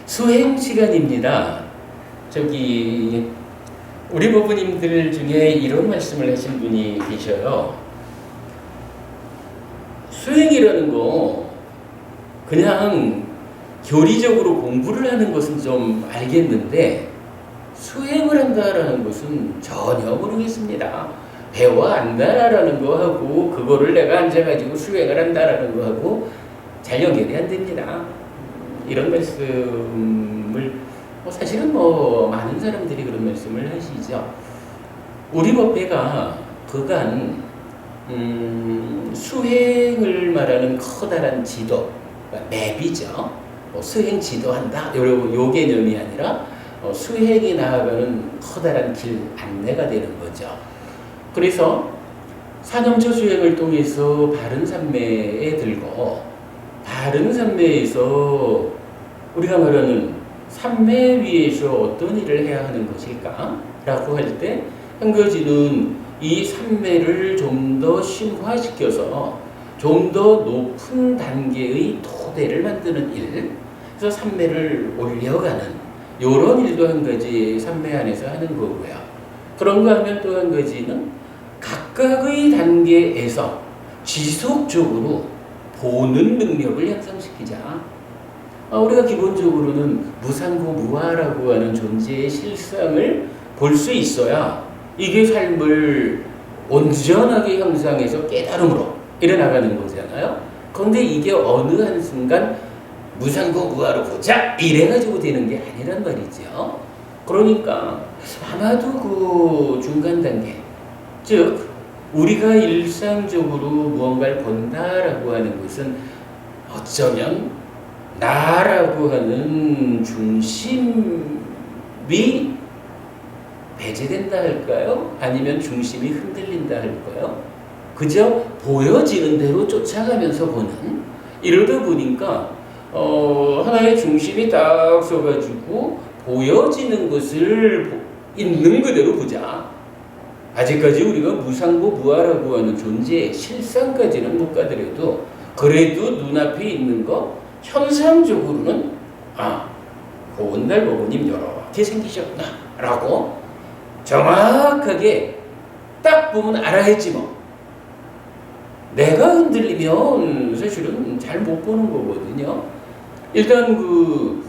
수행 시간입니다. 우리 부부님들 중에 이런 말씀을 하신 분이 계셔요. 수행이라는 거 그냥 교리적으로 공부를 하는 것은 좀 알겠는데 수행을 한다라는 것은 전혀 모르겠습니다. 배워 안다라는 거 하고 그거를 내가 앉아가지고 수행을 한다라는 거 하고 잘 연결이 안 됩니다. 이런 말씀을 사실은 많은 사람들이 그런 말씀을 하시죠. 우리 법회가 그간 수행을 말하는 커다란 지도, 맵이죠. 수행 지도한다 요 개념이 아니라 수행이 나아가는 커다란 길 안내가 되는 거죠. 그래서 사념처 수행을 통해서 바른 삼매에 들고 바른 삼매에서 우리가 말하는 삼매 위에서 어떤 일을 해야 하는 것일까? 라고 할 때 한 가지는 이 삼매를 좀 더 심화시켜서 좀 더 높은 단계의 토대를 만드는 일, 그래서 삼매를 올려가는 이런 일도 한 가지 삼매 안에서 하는 거고요. 그런가 하면 또 한 가지는 각각의 단계에서 지속적으로 보는 능력을 향상시키자. 우리가 기본적으로는 무상고 무아라고 하는 존재의 실상을 볼 수 있어야 이게 삶을 온전하게 향상해서 깨달음으로 일어나가는 거잖아요. 그런데 이게 어느 한순간 무상고 무아로 보자 이래가지고 되는 게 아니란 말이죠. 그러니까 아마도 그 중간 단계, 즉 우리가 일상적으로 무언가를 본다라고 하는 것은 어쩌면 나라고 하는 중심이 배제된다 할까요? 아니면 중심이 흔들린다 할까요? 그저 보여지는 대로 쫓아가면서 보는, 이러다 보니까 하나의 중심이 딱 서가지고 보여지는 것을 있는 그대로 보자. 아직까지 우리가 무상고 무아라고 하는 존재의 실상까지는 못 가더라도 그래도 눈앞에 있는 거 현상적으로는 고운달 부모님 이렇게 생기셨구나 라고 정확하게 딱 보면 알아야지 뭐. 내가 흔들리면 사실은 잘 못 보는 거거든요. 일단 그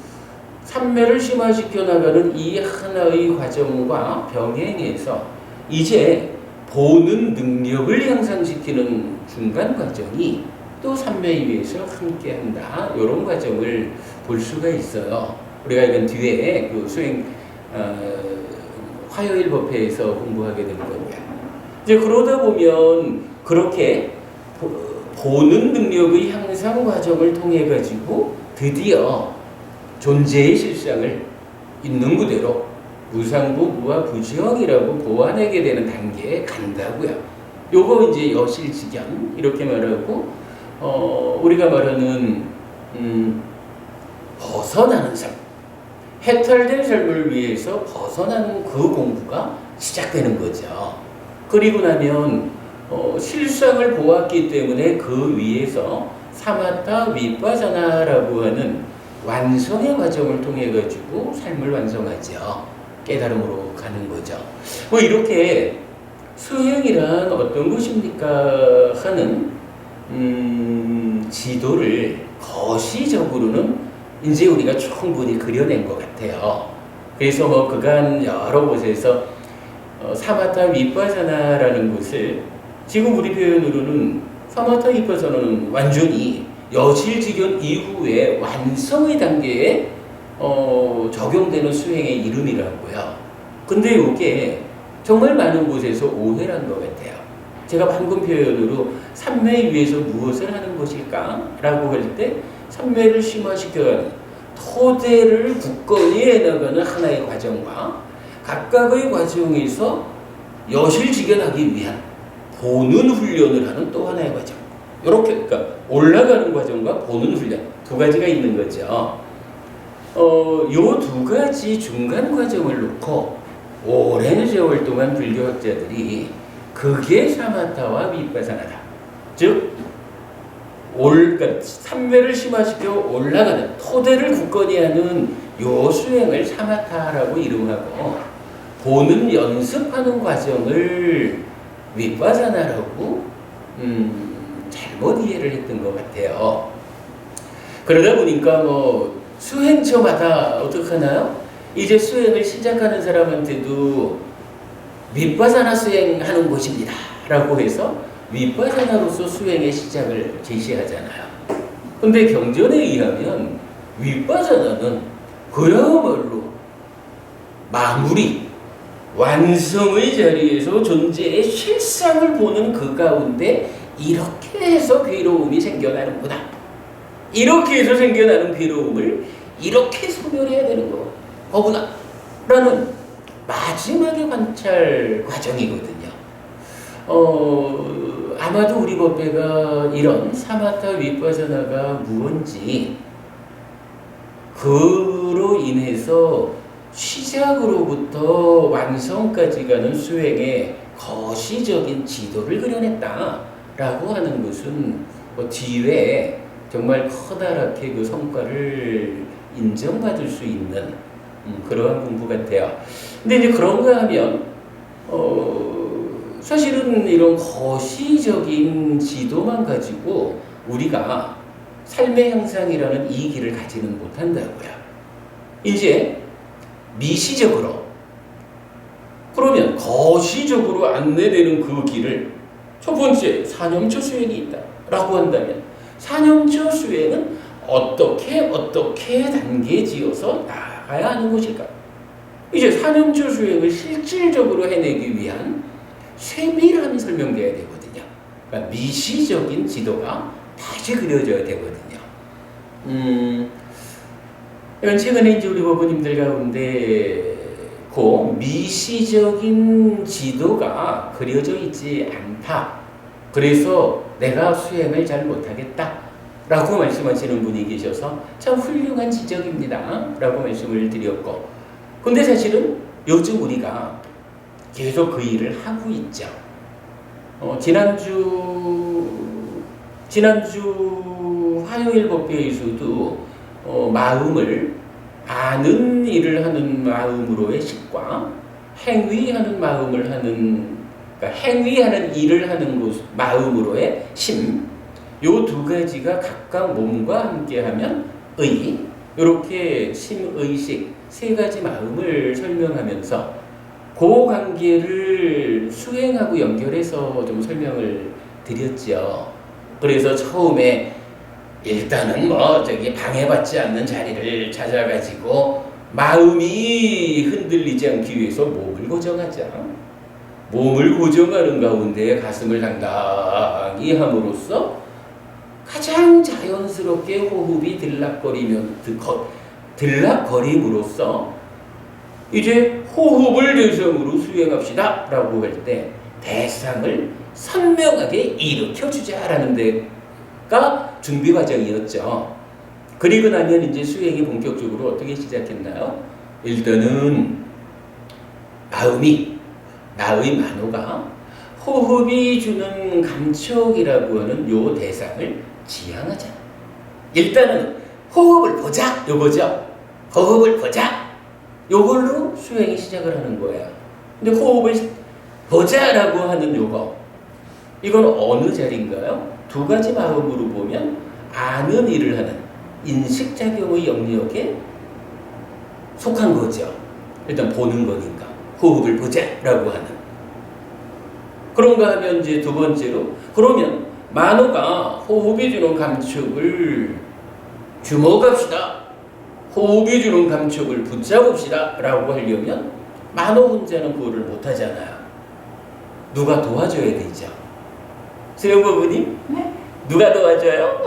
삼매를 심화시켜 나가는 이 하나의 과정과 병행해서 이제 보는 능력을 향상시키는 중간 과정이 또 삼매에 위해서 함께한다. 이런 과정을 볼 수가 있어요. 우리가 이건 뒤에 그 수행 화요일 법회에서 공부하게 될 겁니다. 이제 그러다 보면 그렇게 보는 능력의 향상 과정을 통해 가지고 드디어 존재의 실상을 있는 그대로 무상고 무아 부지영이라고 보완하게 되는 단계에 간다고요. 요거 이제 여실직견 이렇게 말하고 우리가 말하는 벗어나는 삶, 해탈된 삶을 위해서 벗어나는 그 공부가 시작되는 거죠. 그리고 나면 실상을 보았기 때문에 그 위에서 사마타 위파사나라고 하는 완성의 과정을 통해 가지고 삶을 완성하죠. 깨달음으로 가는 거죠. 이렇게 수행이란 어떤 것입니까 하는 지도를 거시적으로는 이제 우리가 충분히 그려낸 것 같아요. 그래서 그간 여러 곳에서 사마타 위파사나라는 것을 지금 우리 표현으로는 사마타 위파사나는 완전히 여실직견 이후에 완성의 단계에 적용되는 수행의 이름이라고요. 근데 이게 정말 많은 곳에서 오해란 것 같아요. 제가 방금 표현으로 삼매 위에서 무엇을 하는 것일까? 라고 할 때 삼매를 심화시켜가는 토대를 굳건히 해나가는 하나의 과정과 각각의 과정에서 여실직견하기 위한 보는 훈련을 하는 또 하나의 과정. 이렇게 그러니까 올라가는 과정과 보는 훈련 두 가지가 있는 거죠. 요 두 가지 중간 과정을 놓고 오랜 세월 동안 불교학자들이 그게 사마타와 위파사나다. 즉 그러니까 삼매를 심화시켜 올라가는 토대를 굳건히 하는 요 수행을 사마타라고 이름하고 보는 연습하는 과정을 윗바사나라고 잘못 이해를 했던 것 같아요. 그러다 보니까 뭐 수행처마다 어떻게 하나요? 이제 수행을 시작하는 사람한테도 윗바사나 수행하는 곳입니다 라고 해서 윗바사나로서 수행의 시작을 제시하잖아요. 근데 경전에 의하면 윗바사나는 그야말로 마무리, 완성의 자리에서 존재의 실상을 보는 그 가운데 이렇게 해서 괴로움이 생겨나는구나. 이렇게 해서 생겨나는 괴로움을 이렇게 소멸해야 되는 거구나 라는 마지막의 관찰 과정이거든요. 아마도 우리 법배가 이런 사마타 윗바사나가 무언지 그로 인해서 시작으로부터 완성까지 가는 수행의 거시적인 지도를 그려냈다라고 하는 것은 뒤에 정말 커다랗게 그 성과를 인정받을 수 있는 그러한 공부 같아요. 근데 이제 그런가 하면 사실은 이런 거시적인 지도만 가지고 우리가 삶의 향상이라는 이 길을 가지는 못한다고요. 이제 미시적으로 그러면 거시적으로 안내되는 그 길을 첫 번째 사념처 수행이 있다라고 한다면 사념처 수행은 어떻게 단계 지어서 나아가야 하는 것일까? 이제 사념처 수행을 실질적으로 해내기 위한 세밀함이 설명돼야 되거든요. 그러니까 미시적인 지도가 다시 그려져야 되거든요. 이건 최근에 이제 우리 법부님들 가운데 그 미시적인 지도가 그려져 있지 않다. 그래서 내가 수행을 잘 못하겠다. 라고 말씀하시는 분이 계셔서 참 훌륭한 지적입니다. 라고 말씀을 드렸고. 근데 사실은 요즘 우리가 계속 그 일을 하고 있죠. 지난주 화요일 법회에서도 마음을 아는 일을 하는 마음으로의 식과 행위하는 마음을 하는 그러니까 행위하는 일을 하는 마음으로의 심, 요 두 가지가 각각 몸과 함께하면 의, 이렇게 심의식 세 가지 마음을 설명하면서 그 관계를 수행하고 연결해서 좀 설명을 드렸죠. 그래서 처음에 일단은 방해받지 않는 자리를 찾아가지고 마음이 흔들리지 않기 위해서 몸을 고정하자. 몸을 고정하는 가운데 가슴을 당당히 함으로써 가장 자연스럽게 호흡이 들락거림으로써 이제 호흡을 대상으로 수행합시다 라고 할 때 대상을 선명하게 일으켜주자라는 데가 준비 과정이었죠. 그리고 나면 이제 수행이 본격적으로 어떻게 시작했나요? 일단은 나의 만호가 호흡이 주는 감촉이라고 하는 요 대상을 지향하자. 일단은 호흡을 보자 요거죠. 호흡을 보자. 요걸로 수행이 시작을 하는 거예요. 근데 호흡을 보자라고 하는 요거, 이건 어느 자리인가요? 두 가지 마음으로 보면 아는 일을 하는 인식작용의 영역에 속한 거죠. 일단 보는 거니까 호흡을 보자라고 하는. 그런가 하면 이제 두 번째로, 그러면 만호가 호흡이 주는 감촉을 주목합시다. 호흡이 주는 감촉을 붙잡읍시다 라고 하려면 만호 혼자는 그거를 못하잖아요. 누가 도와줘야 되죠. 수영부부님? 네? 누가 도와줘요?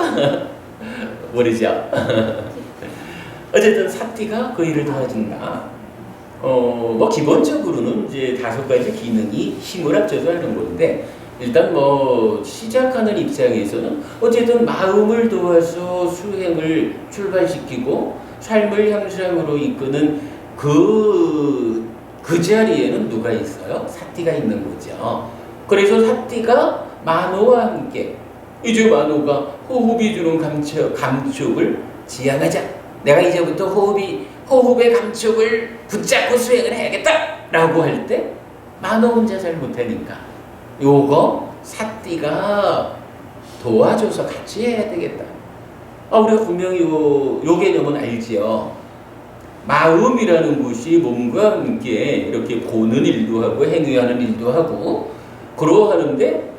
모르죠. 어쨌든 사띠가 그 일을 도와준다. 기본적으로는 이제 5가지 기능이 힘을 합쳐서 하는 건데, 일단 시작하는 입장에서는 어쨌든 마음을 도와서 수행을 출발시키고 삶을 향상으로 이끄는 그 자리에는 누가 있어요? 사띠가 있는 거죠. 그래서 사띠가 만호와 함께 이제 만호가 호흡이 주는 감촉을 지향하자. 내가 이제부터 호흡의 감촉을 붙잡고 수행을 해야겠다라고 할 때 만호 혼자 잘 못하니까 요거 사띠가 도와줘서 같이 해야 되겠다. 우리가 분명히 요 개념은 알지요. 마음이라는 것이 몸과 함께 이렇게 보는 일도 하고 행위하는 일도 하고 그러하는데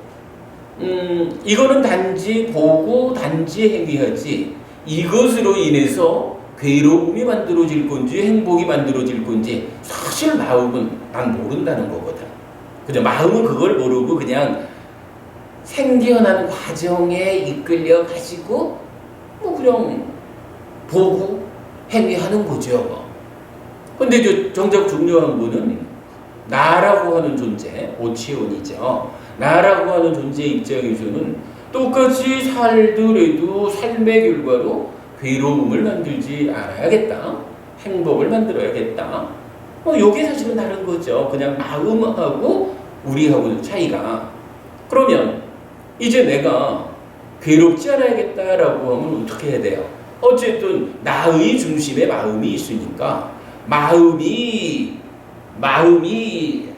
이거는 단지 보고 단지 행위하지 이것으로 인해서 괴로움이 만들어질 건지 행복이 만들어질 건지 사실 마음은 난 모른다는 거거든. 그죠? 마음은 그걸 모르고 그냥 생겨난 과정에 이끌려 가지고 뭐 그냥 보고 행위하는 거죠. 근데 정작 중요한 거는 나라고 하는 존재, 오치온이죠. 나라고 하는 존재 입장에서는 똑같이 살더라도 삶의 결과로 괴로움을 만들지 않아야겠다. 행복을 만들어야겠다. 요게 사실은 다른 거죠. 그냥 마음하고 우리하고는 차이가. 그러면 이제 내가 괴롭지 않아야겠다라고 하면 어떻게 해야 돼요? 어쨌든 나의 중심에 마음이 있으니까 마음이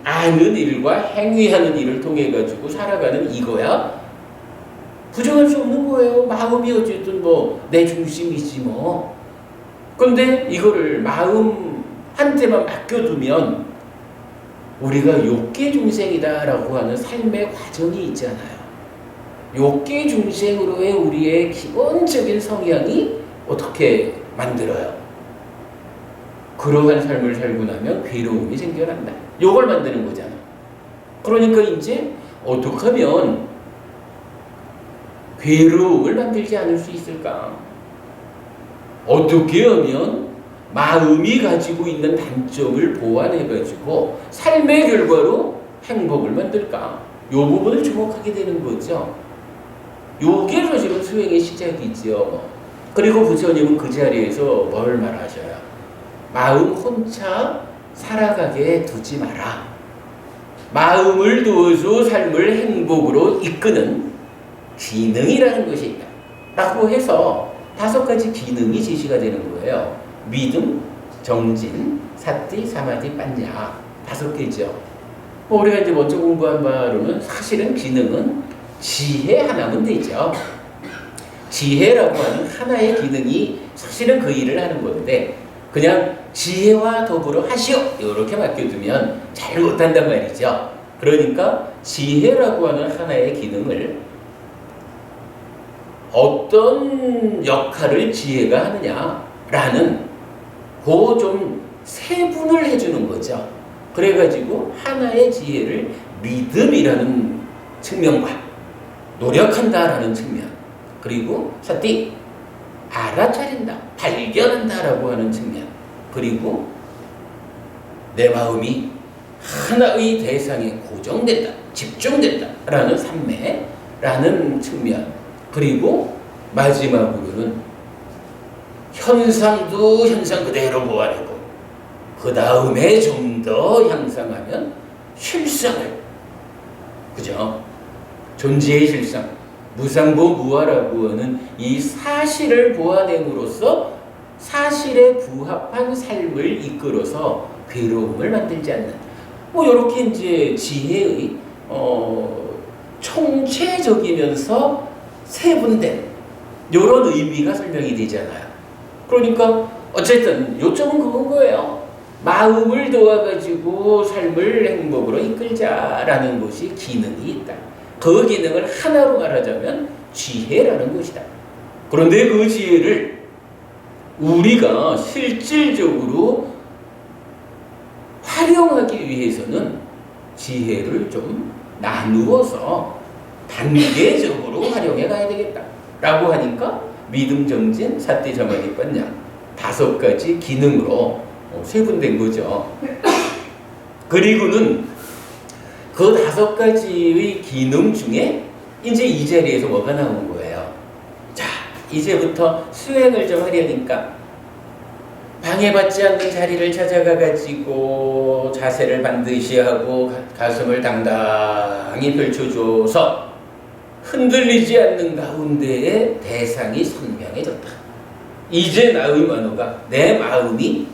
아는 일과 행위하는 일을 통해 가지고 살아가는 이거야 부정할 수 없는 거예요. 마음이 어쨌든 뭐 내 중심이지 뭐. 근데 이거를 마음한테만 맡겨두면 우리가 욕계 중생이다라고 하는 삶의 과정이 있잖아요. 욕계 중생으로의 우리의 기본적인 성향이 어떻게 만들어요? 그러한 삶을 살고 나면 괴로움이 생겨난다. 요걸 만드는 거잖아. 그러니까 이제 어떻게 하면 괴로움을 만들지 않을 수 있을까? 어떻게 하면 마음이 가지고 있는 단점을 보완해가지고 삶의 결과로 행복을 만들까? 요 부분을 주목하게 되는 거죠. 요게 사실은 수행의 시작이죠. 그리고 부처님은 그 자리에서 뭘 말하셔요? 마음 혼자 살아가게 두지 마라. 마음을 두어서 삶을 행복으로 이끄는 기능이라는 것이 있다. 라고 해서 5가지 기능이 제시가 되는 거예요. 믿음, 정진, 사띠, 사마디, 빠냐. 5개죠. 우리가 이제 먼저 공부한 바로는 사실은 기능은 지혜 하나면 되죠. 지혜라고 하는 하나의 기능이 사실은 그 일을 하는 건데 그냥 지혜와 더불어 하시오 이렇게 맡겨두면 잘 못한단 말이죠. 그러니까 지혜라고 하는 하나의 기능을 어떤 역할을 지혜가 하느냐라는 그 좀 세분을 해주는 거죠. 그래가지고 하나의 지혜를 믿음이라는 측면과 노력한다라는 측면 그리고 사띠 알아차린다, 발견한다라고 하는 측면 그리고 내 마음이 하나의 대상에 고정된다, 집중된다라는 삼매라는 측면 그리고 마지막으로는 현상도 현상 그대로 보아내고 그 다음에 좀 더 향상하면 실상을 그죠? 존재의 실상 무상보 무아라고 하는 이 사실을 보아냄으로써 사실에 부합한 삶을 이끌어서 괴로움을 만들지 않는 이렇게 이제 지혜의 총체적이면서 세분된 이런 의미가 설명이 되잖아요. 그러니까 어쨌든 요점은 그건 거예요. 마음을 도와가지고 삶을 행복으로 이끌자라는 것이 기능이 있다. 그 기능을 하나로 말하자면 지혜라는 것이다. 그런데 그 지혜를 우리가 실질적으로 활용하기 위해서는 지혜를 좀 나누어서 단계적으로 활용해 가야 되겠다 라고 하니까 믿음, 정진, 사띠, 사마디, 빠냐 5가지 기능으로 세분된 거죠. 그리고는 그 5가지의 기능 중에 이제 이 자리에서 뭐가 나온 거예요? 자, 이제부터 수행을 좀 하려니까 방해받지 않는 자리를 찾아가 가지고 자세를 반드시 하고 가슴을 당당히 펼쳐줘서 흔들리지 않는 가운데에 대상이 선명해졌다. 이제 나의 만호가 내 마음이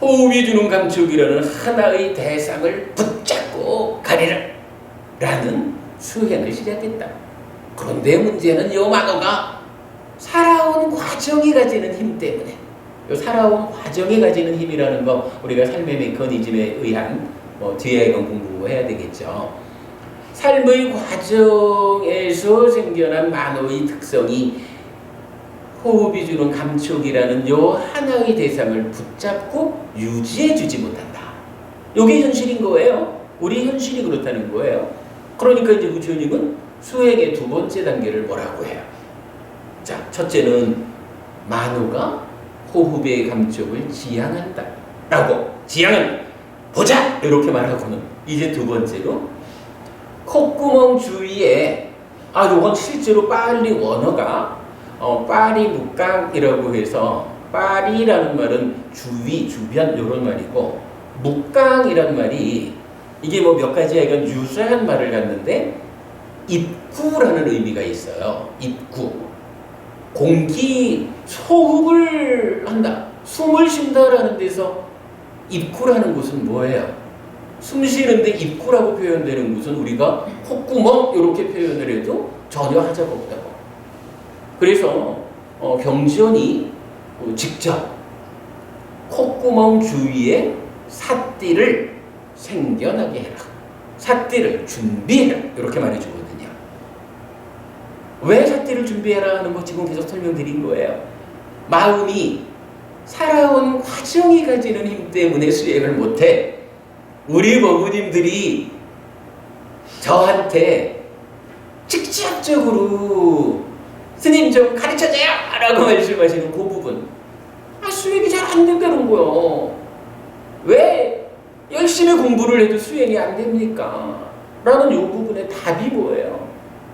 호흡이 주는 감촉이라는 하나의 대상을 붙잡고 가리라 라는 수행을 시작했다. 그런데 문제는 이 만호가 살아온 과정이 가지는 힘 때문에, 이 살아온 과정이 가지는 힘이라는 거 우리가 삶의 메커니즘에 의한 뒤에 이건 공부해야 되겠죠. 삶의 과정에서 생겨난 만호의 특성이 호흡이 주는 감촉이라는 요 하나의 대상을 붙잡고 유지해 주지 못한다. 이게 현실인 거예요. 우리 현실이 그렇다는 거예요. 그러니까 이제 부처님은 수행의 두 번째 단계를 뭐라고 해요? 자, 첫째는 만호가 호흡의 감촉을 지향한다 라고, 지향은 보자! 이렇게 말하고는 이제 두 번째로 콧구멍 주위에, 요건 실제로 빨리 원어가 빠리 묵강이라고 해서, 빠리라는 말은 주위, 주변 이런 말이고, 묵강이란 말이 이게 몇 가지 약간 유사한 말을 갖는데 입구라는 의미가 있어요. 입구. 공기, 소흡을 한다, 숨을 쉰다라는 데서 입구라는 곳은 뭐예요? 숨 쉬는데 입구라고 표현되는 곳은 우리가 콧구멍 이렇게 표현을 해도 전혀 하자가 없다고. 그래서 경전이 직접 콧구멍 주위에 삿띠를 생겨나게 해라, 삿띠를 준비해라 이렇게 말해주거든요. 왜 삿띠를 준비해라 하는 거 지금 계속 설명드린 거예요. 마음이 살아온 과정이 가지는 힘 때문에 수행을 못해. 우리 법부님들이 저한테 직접적으로 스님 좀 가르쳐줘요! 라고 말씀하시는 그 부분, 수행이 잘 안 된다는 거요. 왜 열심히 공부를 해도 수행이 안 됩니까? 라는 이 부분의 답이 뭐예요?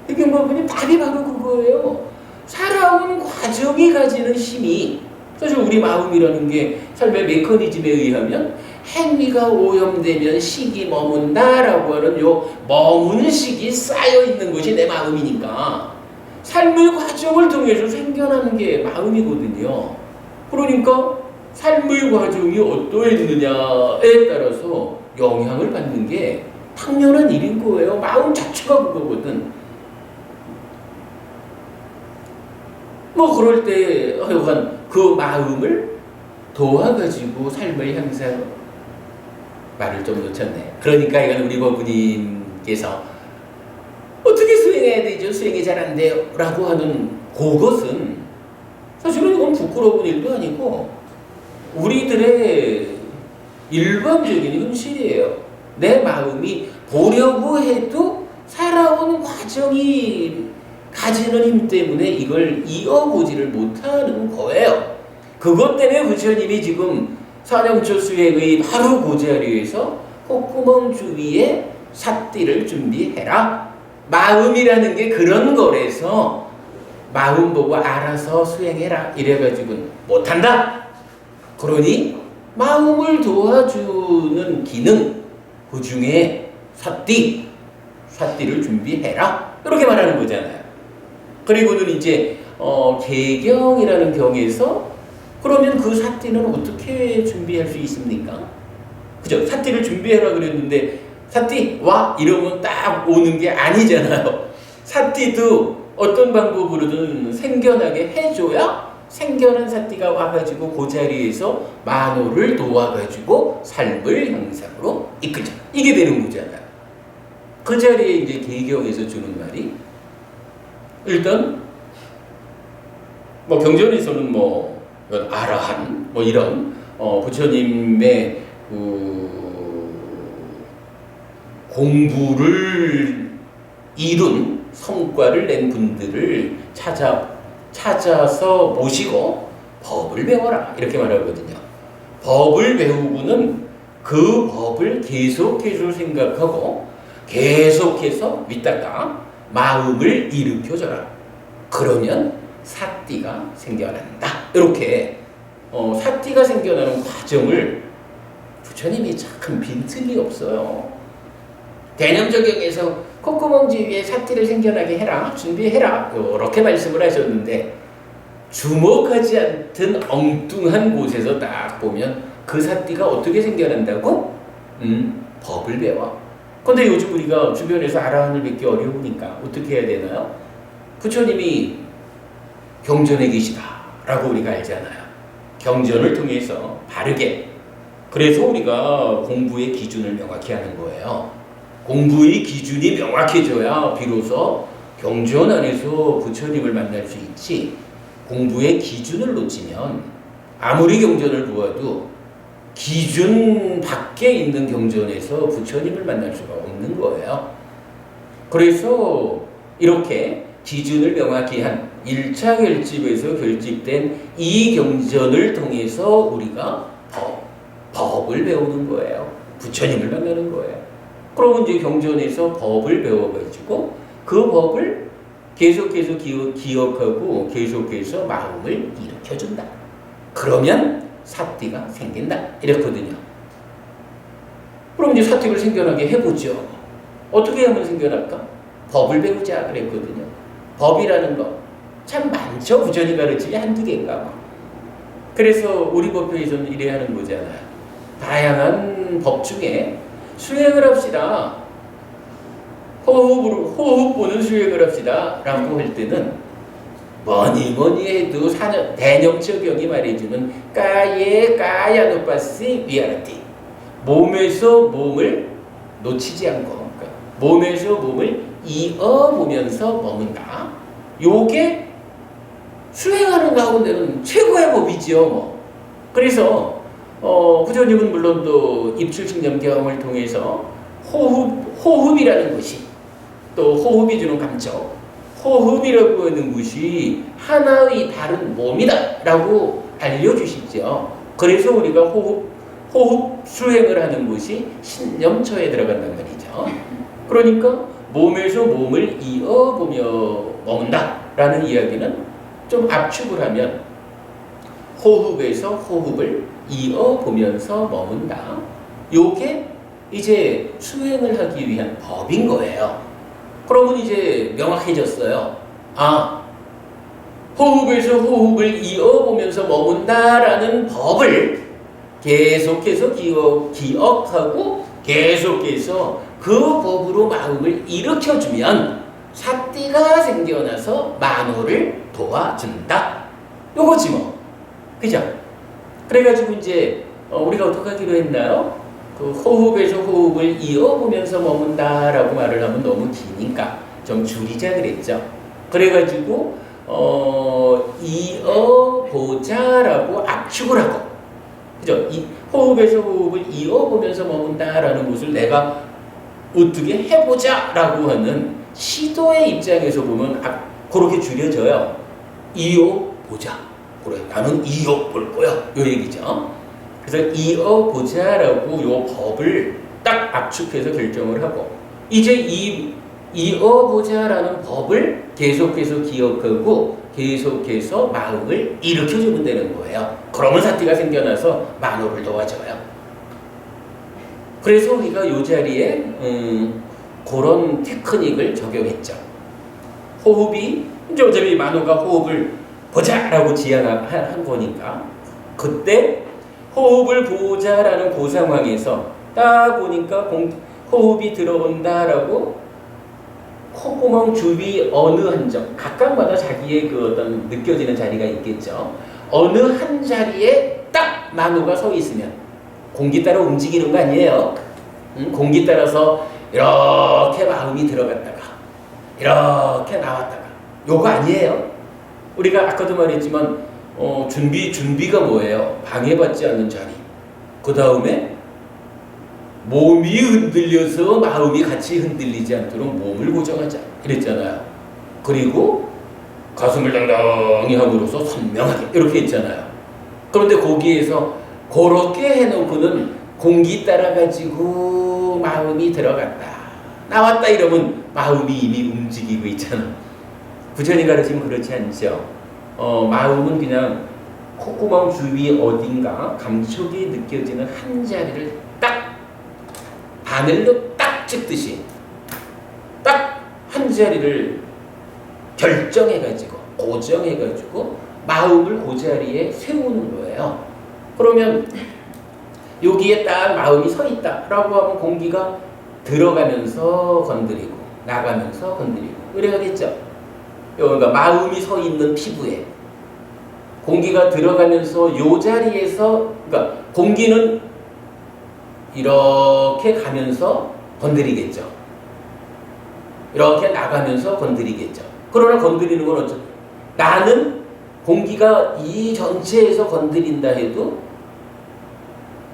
흑경법부님 답이 바로 그거예요. 살아온 과정이 가지는 힘이, 사실 우리 마음이라는 게 삶의 메커니즘에 의하면 행위가 오염되면 식이 머문다라고 하는 요 머무는 식이 쌓여있는 것이 내 마음이니까 삶의 과정을 통해서 생겨나는 게 마음이거든요. 그러니까 삶의 과정이 어떠했느냐에 따라서 영향을 받는 게 당연한 일인 거예요. 마음 자체가 그거거든. 그럴 때 하여간 그 마음을 도와가지고 삶을 향상, 말을 좀 놓쳤네. 그러니까 이건 우리 법부님께서 어떻게 수행해야 되죠? 수행이 잘 안 돼요 라고 하는 그것은 사실은 이건 부끄러운 일도 아니고 우리들의 일반적인 현실이에요. 내 마음이 보려고 해도 살아온 과정이 가지는 힘 때문에 이걸 이어보지를 못하는 거예요. 그것 때문에 부처님이 지금 사념초 수행의 바로 그 자리에서 콧구멍 주위에 삿띠를 준비해라. 마음이라는 게 그런 거라서 마음 보고 알아서 수행해라 이래가지고는 못한다. 그러니 마음을 도와주는 기능, 그 중에 삿띠를 준비해라 이렇게 말하는 거잖아요. 그리고는 이제 개경이라는 경에서 그러면 그 삿띠는 어떻게 준비할 수 있습니까? 그죠? 삿띠를 준비해라 그랬는데 삿띠 와 이러면 딱 오는 게 아니잖아요. 삿띠도 어떤 방법으로든 생겨나게 해줘야 생겨난 삿띠가 와가지고 그 자리에서 만호를 도와가지고 삶을 향상으로 이끌자. 이게 되는 거잖아요. 그 자리에 이제 개경에서 주는 말이 일단 경전에서는 아라한 이런 부처님의 공부를 이룬 성과를 낸 분들을 찾아서 모시고 법을 배워라 이렇게 말하거든요. 법을 배우고는 그 법을 계속해서 생각하고 계속해서 믿다가 마음을 일으켜줘라. 그러면 삿띠가 생겨난다. 이렇게 삿띠가 생겨나는 과정을 부처님이 참 빈틈이 없어요. 대념적용에서 콧구멍 주위에 사티를 생겨나게 해라, 준비해라 이렇게 말씀을 하셨는데 주목하지 않던 엉뚱한 곳에서 딱 보면 그 사티가 어떻게 생겨난다고? 법을 배워. 근데 요즘 우리가 주변에서 아라한을 뵙기 어려우니까 어떻게 해야 되나요? 부처님이 경전에 계시다라고 우리가 알잖아요. 경전을 통해서 바르게. 그래서 우리가 공부의 기준을 명확히 하는 거예요. 공부의 기준이 명확해져야 비로소 경전 안에서 부처님을 만날 수 있지. 공부의 기준을 놓치면 아무리 경전을 보아도 기준 밖에 있는 경전에서 부처님을 만날 수가 없는 거예요. 그래서 이렇게 기준을 명확히 한 1차 결집에서 결집된 이 경전을 통해서 우리가 법을 배우는 거예요. 부처님을 만나는 거예요. 그러면 이제 경전에서 법을 배워가지고 그 법을 계속해서 기억하고 계속해서 마음을 일으켜준다. 그러면 사띠가 생긴다. 이랬거든요. 그럼 이제 사띠를 생겨나게 해보죠. 어떻게 하면 생겨날까? 법을 배우자 그랬거든요. 법이라는 거 참 많죠. 부처님 가르침이 한두 개인가. 그래서 우리 법회에서는 이래야 하는 거잖아요. 다양한 법 중에 수행을 합시다. 호흡으로는 수행을 합시다. 라고 할 때는 뭐니 해도 대념적용이 말해주는 까야누빠시 위아라티. 몸에서 몸을 놓치지 않고, 그러니까 몸에서 몸을 이어보면서 머문다. 요게 수행하는 가운데는 최고의 법이지요. 그래서 부처님은 물론 또 입출식념경을 통해서 호흡이라는 것이 또 호흡이 주는 감정, 호흡이라고 하는 것이 하나의 다른 몸이다라고 알려주시죠. 그래서 우리가 호흡 수행을 하는 것이 신념처에 들어간단 말이죠. 그러니까 몸에서 몸을 이어보며 머문다라는 이야기는 좀 압축을 하면 호흡에서 호흡을 이어보면서 머문다. 요게 이제 수행을 하기 위한 법인 거예요. 그러면 이제 명확해졌어요. 호흡에서 호흡을 이어보면서 머문다라는 법을 계속해서 기억하고 계속해서 그 법으로 마음을 일으켜주면 사띠가 생겨나서 만호를 도와준다. 요거지 뭐. 그죠? 그래가지고 이제 우리가 어떻게 하기로 했나요? 그 호흡에서 호흡을 이어보면서 머문다라고 말을 하면 너무 기니까 좀 줄이자 그랬죠. 그래가지고 이어보자라고 압축을 하고, 그죠? 이 호흡에서 호흡을 이어보면서 머문다라는 것을 내가 어떻게 해보자라고 하는 시도의 입장에서 보면 그렇게 줄여져요. 이어보자. 그래, 나는 이어볼 거야. 요 얘기죠. 그래서 이어보자라고 요 법을 딱 압축해서 결정을 하고, 이제 이어보자라는 법을 계속해서 기억하고 계속해서 마음을 일으켜주면 되는 거예요. 그러면 사띠가 생겨나서 만호를 도와줘요. 그래서 우리가 이 자리에 그런 테크닉을 적용했죠. 호흡이 이제 어차피 만호가 호흡을 보자라고 지향한 거니까 그때 호흡을 보자라는 그 상황에서 딱 보니까 호흡이 들어온다라고 콧구멍 주위 어느 한 점, 각각마다 자기의 그 어떤 느껴지는 자리가 있겠죠. 어느 한 자리에 딱 만호가 서 있으면 공기 따라 움직이는 거 아니에요. 공기 따라서 이렇게 마음이 들어갔다가 이렇게 나왔다가 요거 아니에요. 우리가 아까도 말했지만 준비가 뭐예요? 방해받지 않는 자리. 그 다음에 몸이 흔들려서 마음이 같이 흔들리지 않도록 몸을 고정하자 이랬잖아요. 그리고 가슴을 당당히 함으로써 선명하게 이렇게 했잖아요. 그런데 거기에서 그렇게 해놓고는 공기 따라가지고 마음이 들어갔다 나왔다 이러면 마음이 이미 움직이고 있잖아. 부처님 가르치면 그렇지 않죠. 마음은 그냥 콧구멍 주위 어딘가 감촉이 느껴지는 한 자리를 딱 바늘로 딱 찍듯이 딱 한 자리를 결정해가지고 고정해가지고 마음을 그 자리에 세우는 거예요. 그러면 여기에 딱 마음이 서 있다라고 하면 공기가 들어가면서 건드리고 나가면서 건드리고 그래야겠죠. 그러니까 마음이 서 있는 피부에 공기가 들어가면서 요 자리에서 그러니까 공기는 이렇게 가면서 건드리겠죠. 이렇게 나가면서 건드리겠죠. 그러나 건드리는 건 어쩌? 나는 공기가 이 전체에서 건드린다 해도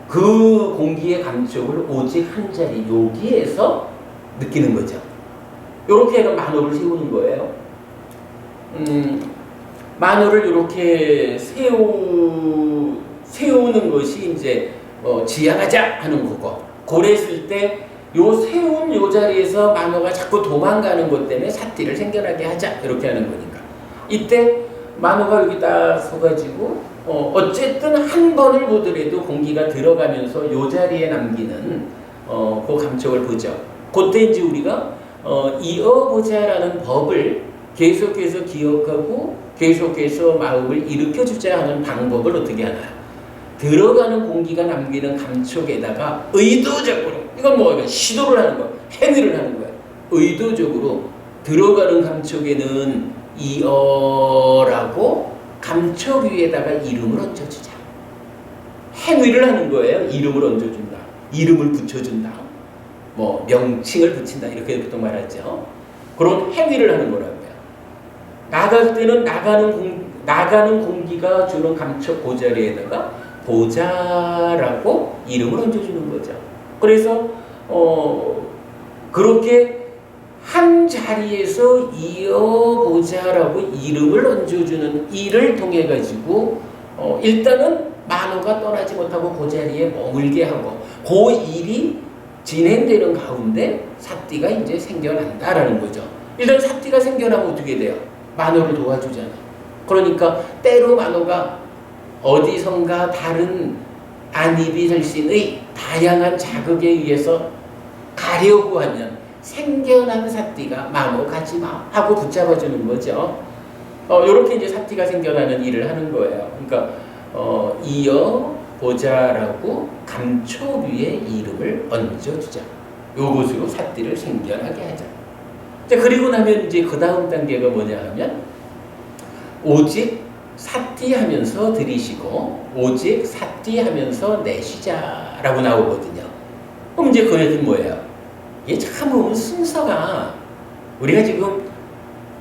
그 공기의 감촉을 오직 한 자리 여기에서 느끼는 거죠. 이렇게 해서 만호를 세우는 거예요. 만호를 이렇게 세우는 것이 이제 지향하자 하는 거고, 그랬을 때 요 세운 요 자리에서 만호가 자꾸 도망가는 것 때문에 삿띠를 생겨나게 하자 이렇게 하는 거니까, 이때 만호가 여기 딱 서가지고 어쨌든 한 번을 보더라도 공기가 들어가면서 요 자리에 남기는 그 감촉을 보죠. 그때 이제 우리가 이어보자라는 법을 계속해서 기억하고 계속해서 마음을 일으켜주자 하는 방법을 어떻게 하나요? 들어가는 공기가 남기는 감촉에다가 의도적으로, 이건 뭐 시도를 하는 거야, 행위를 하는 거야. 의도적으로 들어가는 감촉에는 이어라고 감촉 위에다가 이름을 얹어주자. 행위를 하는 거예요. 이름을 얹어준다, 이름을 붙여준다, 뭐 명칭을 붙인다 이렇게 보통 말하죠. 그런 행위를 하는 거라고요. 나갈 때는 나가는 공기가 주는 감촉 그 자리에다가 보자라고 이름을 얹어주는 거죠. 그래서 그렇게 한 자리에서 이어보자라고 이름을 얹어주는 일을 통해 가지고 일단은 만호가 떠나지 못하고 그 자리에 머물게 하고, 그 일이 진행되는 가운데 삿띠가 이제 생겨난다라는 거죠. 일단 삿띠가 생겨나면 어떻게 돼요? 만호를 도와주잖아. 그러니까 때로 만호가 어디선가 다른 안입이 될신의 다양한 자극에 의해서 가려고 하면 생겨난 삿띠가 만호 가지마 하고 붙잡아주는 거죠. 이렇게 이제 삿띠가 생겨나는 일을 하는 거예요. 그러니까 이어 보자라고 감촉 위에 이름을 얹어주자. 요것으로 삿띠를 생겨나게 하자. 그리고 나면 이제 그 다음 단계가 뭐냐 하면 오직 삿띠 하면서 들이쉬고 오직 삿띠 하면서 내쉬자라고 나오거든요. 그럼 이제 그 얘기는 뭐예요? 이게 참 보면 순서가 우리가 지금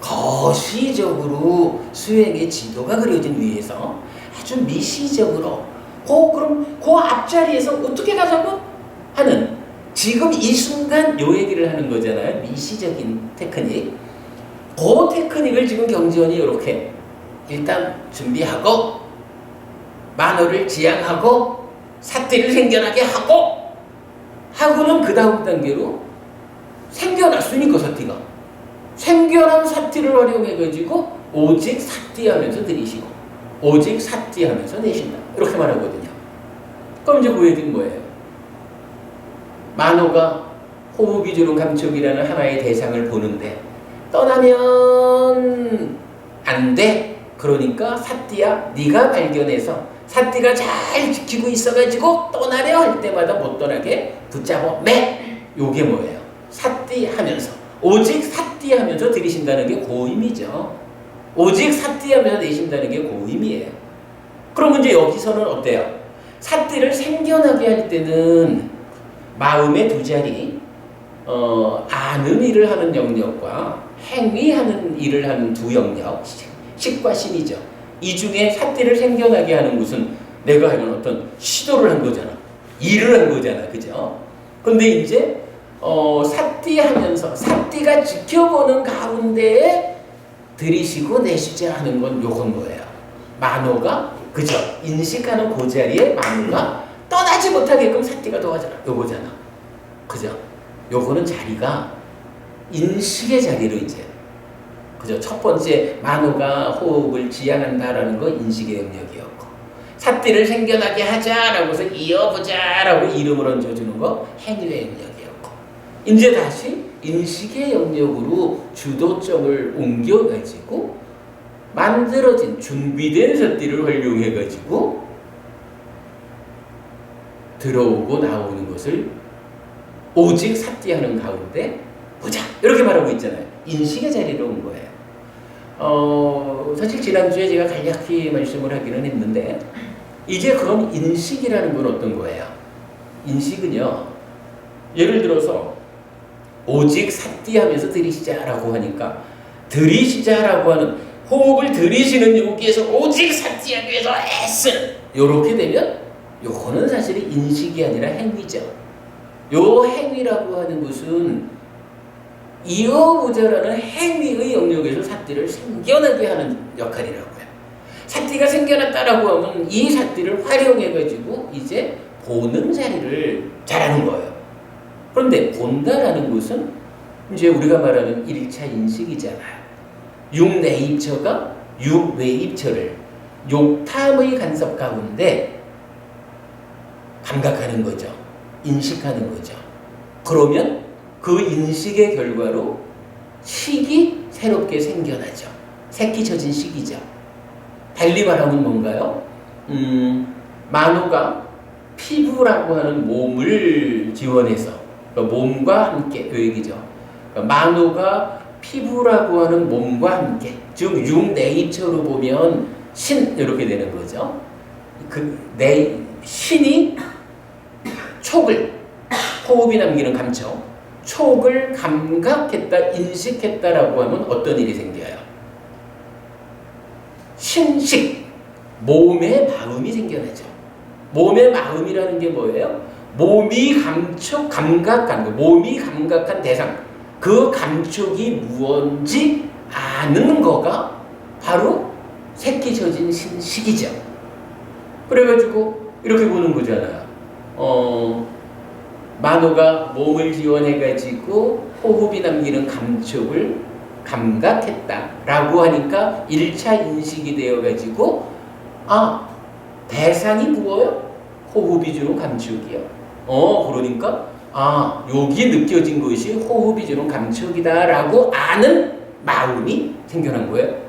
거시적으로 수행의 지도가 그려진 위에서 아주 미시적으로 그럼 그 앞자리에서 어떻게 가자고 하는 지금 이 순간 요 얘기를 하는 거잖아요. 미시적인 테크닉. 그 테크닉을 지금 경지원이 이렇게 일단 준비하고 만호를 지향하고 삿띠를 생겨나게 하고는 그 다음 단계로 생겨났으니까 삿띠가 생겨난 삿띠를 활용해가지고 오직 삿띠 하면서 들이쉬고 오직 삿띠 하면서 내쉰다 이렇게 말하거든요. 그럼 이제 그 얘기는 뭐예요? 만호가 호흡이 주는 감촉이라는 하나의 대상을 보는데 떠나면 안 돼. 그러니까 삿띠야 네가 발견해서 삿띠가 잘 지키고 있어가지고 떠나려 할 때마다 못 떠나게 붙잡아 매. 요게 뭐예요? 삿띠 하면서 오직 삿띠 하면서 들이신다는 게 고임이죠. 오직 삿띠 하면서 내쉰다는 게 고임이에요. 그러면 이제 여기서는 어때요? 삿띠를 생겨나게 할 때는 마음의 두 자리 아는 일을 하는 영역과 행위하는 일을 하는 두 영역, 식과 심이죠. 이 중에 삿띠를 생겨나게 하는 것은 내가 하는 어떤 시도를 한 거잖아. 일을 한 거잖아. 그죠? 근데 이제 삿띠 하면서 삿띠가 지켜보는 가운데에 들이쉬고 내쉬지 않은 건 요건 뭐예요? 만호가 그죠? 인식하는 그 자리에 만호가 떠나지 못하게끔 삿띠가 도와줘라. 요거잖아. 그죠? 요거는 자리가 인식의 자리로 이제 그죠? 첫 번째 만호가 호흡을 지향한다라는 거 인식의 영역이었고, 삿띠를 생겨나게 하자라고 해서 이어보자라고 이름을 얹어주는 거 행위의 영역이었고, 이제 다시 인식의 영역으로 주도점을 옮겨가지고 만들어진 준비된 삿띠를 활용해가지고 들어오고 나오는 것을 오직 삿띠하는 가운데 보자 이렇게 말하고 있잖아요. 인식의 자리로 온 거예요. 사실 지난주에 제가 간략히 말씀을 하기는 했는데 이제 그럼 인식이라는 건 어떤 거예요? 인식은요, 예를 들어서 오직 삿띠하면서 들이시자라고 하니까 들이시자라고 하는 호흡을 들이시는 여기에서 오직 삿띠하기 위해서 애쓰는 요렇게 되면 요거는 사실 인식이 아니라 행위죠. 요 행위라고 하는 것은 이어보자라는 행위의 영역에서 삿띠를 생겨나게 하는 역할이라고요. 삿띠가 생겨났다라고 하면 이 삿띠를 활용해가지고 이제 보는 자리를 잘하는 거예요. 그런데 본다라는 것은 이제 우리가 말하는 1차 인식이잖아요. 육내입처가 육외입처를 욕탐의 간섭 가운데 감각하는 거죠. 인식하는 거죠. 그러면 그 인식의 결과로 식이 새롭게 생겨나죠. 새끼 젖은 식이죠. 달리 말하면 뭔가요? 만호가 피부라고 하는 몸을 지원해서 그러니까 몸과 함께 그 얘기죠. 그러니까 만호가 피부라고 하는 몸과 함께 즉 육내입처로 보면 신 이렇게 되는 거죠. 그 신이 촉을 호흡이 남기는 감촉 촉을 감각했다 인식했다라고 하면 어떤 일이 생겨요? 신식 몸의 마음이 생겨나죠. 몸의 마음이라는 게 뭐예요? 몸이 감각한 거, 몸이 감각한 대상, 그 감촉이 무언지 아는 거가 바로 새끼 젖은 신식이죠. 그래가지고 이렇게 보는 거잖아요. 만호가 몸을 지원해가지고 호흡이 남기는 감촉을 감각했다라고 하니까 1차 인식이 되어가지고 대상이 무엇요? 호흡이 주는 감촉이요. 그러니까 여기 느껴진 것이 호흡이 주는 감촉이다라고 아는 마음이 생겨난 거예요.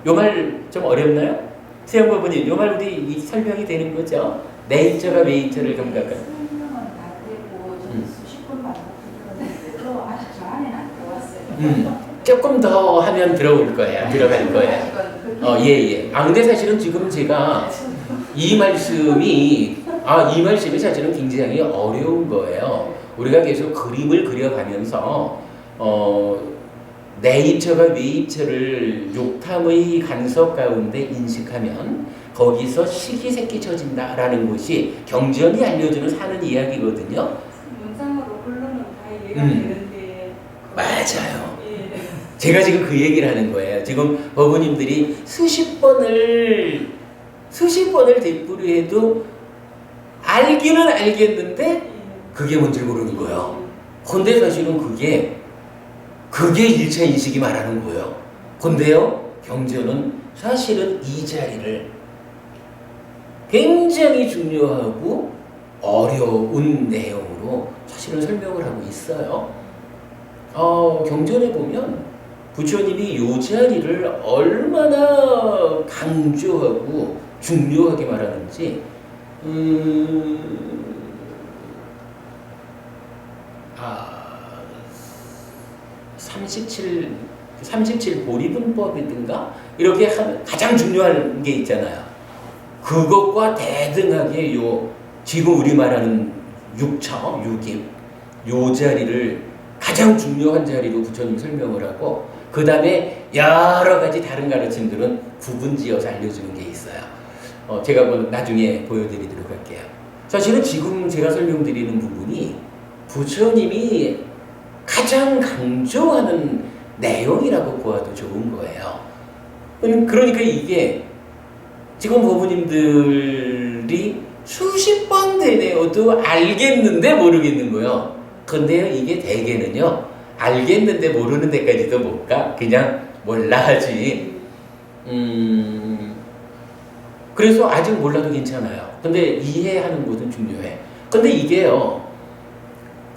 요 말 좀 어렵나요? 수영법원님, 요 말 우리 설명이 되는 거죠? 내입처가 외입처를 감각하는. 설명은 다 되고 저는 수십 번 반복했는데도 아직 저 안에는 안 들어왔어요. 조금 더 하면 들어올 거예요. 들어갈 거예요. 예. 근데 사실은 지금 제가 이 말씀이 사실은 굉장히 어려운 거예요. 우리가 계속 그림을 그려가면서 내입처가 외입처를 욕탐의 간섭 가운데 인식하면 거기서 식이 새끼 쳐진다라는 것이 경전이 알려주는 사는 이야기거든요. 문장으로 글로는 다 이해가 되는데 맞아요. 제가 지금 그 얘기를 하는 거예요. 지금 법우님들이 수십 번을 되풀이해도 알기는 알겠는데 그게 뭔지 모르는 거예요. 근데 사실은 그게 1차 인식이 말하는 거예요. 근데요, 경전은 사실은 이 자리를 굉장히 중요하고 어려운 내용으로 사실은 설명을 하고 있어요. 경전에 보면 부처님이 이 자리를 얼마나 강조하고 중요하게 말하는지 37 보리분법이든가 이렇게 가장 중요한 게 있잖아요. 그것과 대등하게 지금 우리 말하는 육처, 육입 요 자리를 가장 중요한 자리로 부처님 설명을 하고 그 다음에 여러 가지 다른 가르침들은 구분지어서 알려주는 게 있어요. 제가 나중에 보여드리도록 할게요. 사실은 지금 제가 설명드리는 부분이 부처님이 가장 강조하는 내용이라고 보아도 좋은 거예요. 그러니까 이게 지금 법우님들이 수십 번 되뇌어도 알겠는데 모르겠는 거예요. 근데요, 이게 대개는요, 알겠는데 모르는 데까지도 못 가. 그냥 몰라 하지. 그래서 아직 몰라도 괜찮아요. 근데 이해하는 것은 중요해. 근데 이게요,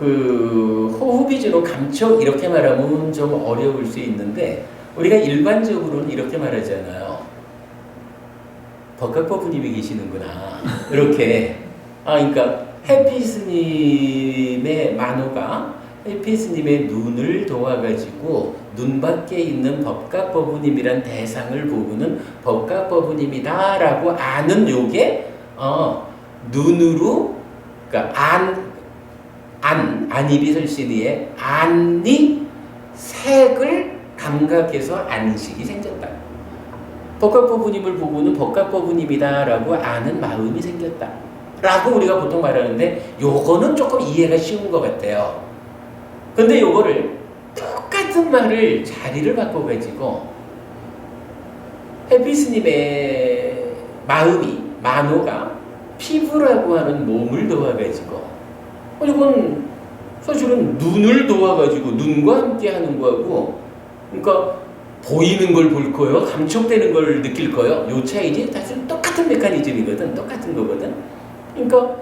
그 호흡이 주는 감촉 이렇게 말하면 좀 어려울 수 있는데 우리가 일반적으로는 이렇게 말하잖아요. 법각법부님이 계시는구나. 이렇게. 그러니까 해피스님의 만호가 해피스님의 눈을 도와가지고 눈 밖에 있는 법각법부님이란 대상을 보고는 법각법부님이다라고 아는 요게 눈으로 그러니까 안입이 설신이에 안이 색을 감각해서 안식이 생겼다. 법각법부님을 보고는 법각법부님이다라고 아는 마음이 생겼다. 라고 우리가 보통 말하는데 요거는 조금 이해가 쉬운 것 같아요. 근데 요거를 똑같은 말을 자리를 바꿔가지고 해피스님의 만호가 피부라고 하는 몸을 도와가지고 이건 사실은 눈을 도와가지고 눈과 함께 하는 거하고 그러니까 보이는 걸 볼 거요, 감촉되는 걸 느낄 거요. 요 차이지 사실 똑같은 메커니즘이거든. 똑같은 거거든. 그러니까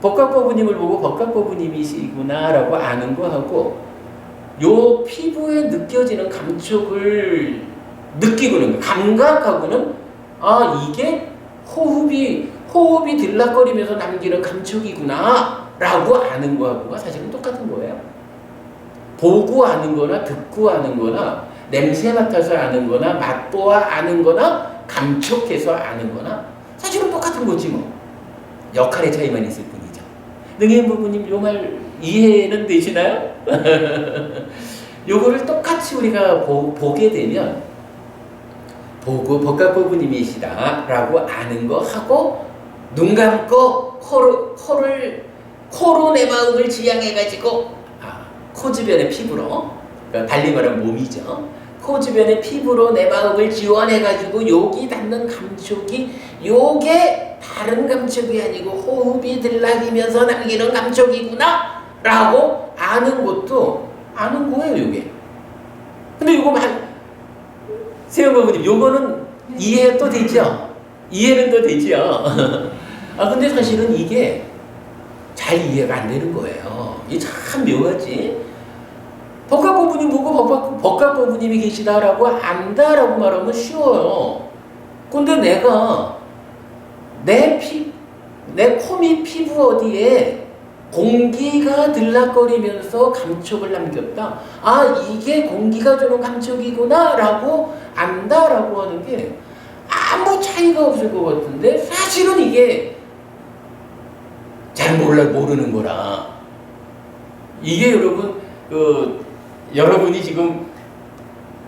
법각법부님을 보고 법각법부님이시구나라고 아는 거하고 요 피부에 느껴지는 감촉을 느끼고는 감각하고는 이게 호흡이 들락거리면서 남기는 감촉이구나 라고 아는 거하고가 사실은 똑같은 거예요. 보고 아는 거나 듣고 아는 거나 냄새 맡아서 아는 거나 맛보아 아는 거나 감촉해서 아는 거나 사실은 똑같은 거지 뭐. 역할의 차이만 있을 뿐이죠. 능혜인 부부님 요 말 이해는 되시나요? 요거를 똑같이 우리가 보게 되면 보고 법각부부님이시다 라고 아는 거 하고 눈 감고 코로 내 마음을 지향해가지고 코 주변의 피부로 그러니까 달리 말하면 몸이죠. 코 주변의 피부로 내 마음을 지원해가지고 여기 닿는 감촉이 요게 다른 감촉이 아니고 호흡이 들락이면서 남기는 감촉이구나 라고 아는 것도 아는 거예요 요게. 근데 요거만 세영부부님 요거는 이해 또 되죠? 이해는 또 되죠? 근데 사실은 이게 잘 이해가 안 되는 거예요. 이게 참 묘하지. 법각법부님 보고 법각법부님이 계시다라고 안다라고 말하면 쉬워요. 근데 내가 내 코 밑 피부 어디에 공기가 들락거리면서 감촉을 남겼다. 이게 공기가 주는 감촉이구나 라고 안다라고 하는 게 아무 차이가 없을 것 같은데 사실은 이게 잘 모르는 거라. 이게 여러분 여러분이 지금